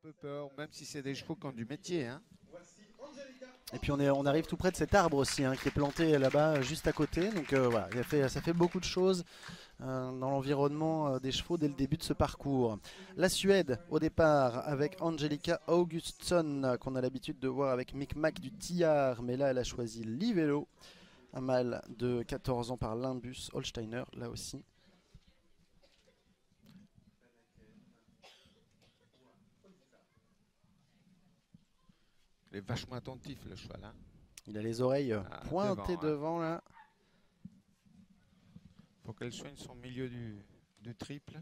peu peur, même si c'est des chevaux qui ont du métier. Hein. Et puis on arrive tout près de cet arbre aussi, hein, qui est planté là-bas juste à côté. Donc voilà, ça fait beaucoup de choses dans l'environnement des chevaux dès le début de ce parcours. La Suède au départ avec Angelica Augustsson, qu'on a l'habitude de voir avec Micmac du Tillard. Mais là elle a choisi Livelo, un mâle de 14 ans par Limbus Holsteiner là aussi. Il est vachement attentif le cheval. Hein. Il a les oreilles pointées devant là. Faut qu'elle soigne son milieu du triple.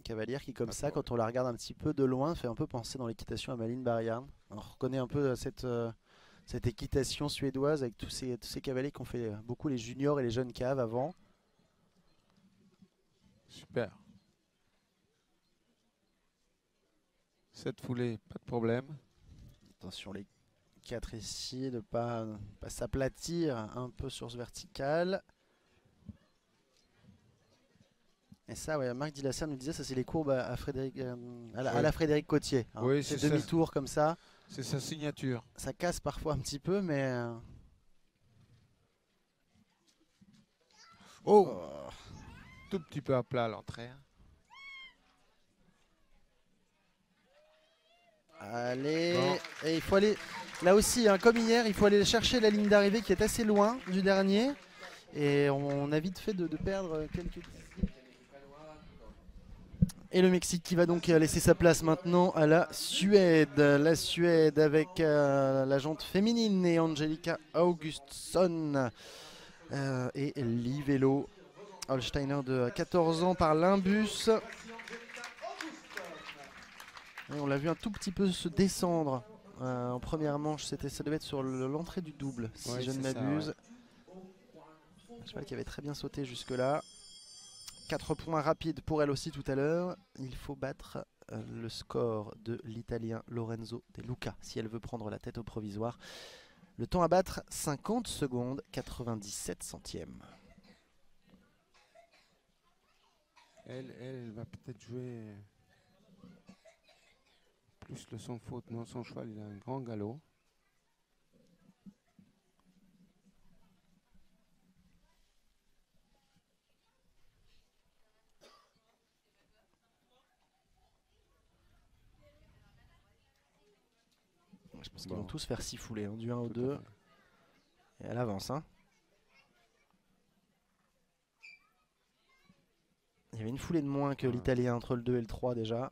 Cavalière qui comme ça, quand on la regarde un petit peu de loin, fait un peu penser dans l'équitation à Malin Barriard. On reconnaît un peu cette équitation suédoise avec tous ces cavaliers qui ont fait beaucoup les juniors et les jeunes caves avant. Super. Cette foulée, pas de problème. Attention les 4 ici, de ne pas s'aplatir un peu sur ce vertical. Et ça, ouais, Marc Dillasser nous disait, ça c'est les courbes à la Frédéric Cotier. Hein. Oui, c'est demi-tour comme ça. C'est sa signature. Ça casse parfois un petit peu, mais... Oh, tout petit peu à plat à l'entrée. Allez, bon. Et il faut aller, là aussi, hein, comme hier, il faut aller chercher la ligne d'arrivée qui est assez loin du dernier. Et on a vite fait de perdre quelques... Et le Mexique qui va donc laisser sa place maintenant à la Suède. La Suède avec la jante féminine et Angelica Augustsson et Livelo Holsteiner de 14 ans par Limbus. Et on l'a vu un tout petit peu se descendre en première manche. Ça devait être sur l'entrée du double, si je ne m'abuse. Ouais. Un cheval qui avait très bien sauté jusque-là. 4 points rapides pour elle aussi tout à l'heure. Il faut battre le score de l'Italien Lorenzo De Luca si elle veut prendre la tête au provisoire. Le temps à battre, 50 secondes, 97 centièmes. Elle va peut-être jouer plus le sans faute. Non, son cheval, il a un grand galop. Je pense qu'ils vont tous faire 6 foulées, hein, du 1 au 2. Et elle avance. Hein. Il y avait une foulée de moins que l'Italien entre le 2 et le 3 déjà.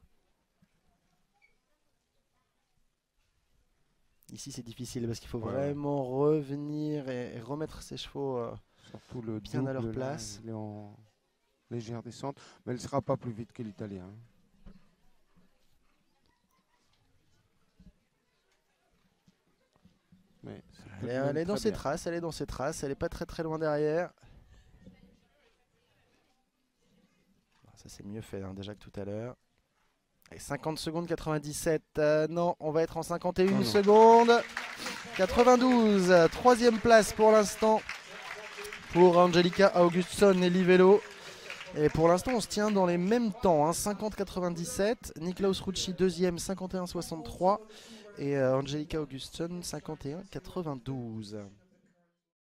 Ici c'est difficile parce qu'il faut vraiment revenir et remettre ses chevaux surtout le bien double, à leur place. Là, il est en légère descente, mais elle ne sera pas plus vite que l'Italien. Elle est dans ses traces, elle est pas très loin derrière. Ça c'est mieux fait hein, déjà que tout à l'heure. Et 50 secondes 97, non, on va être en 51 secondes 92, troisième place pour l'instant pour Angelica Augustsson et Livelo. Et pour l'instant on se tient dans les mêmes temps, hein, 50-97, Niklaus Rucci deuxième 51-63 et Angelica Augustsson 51-92.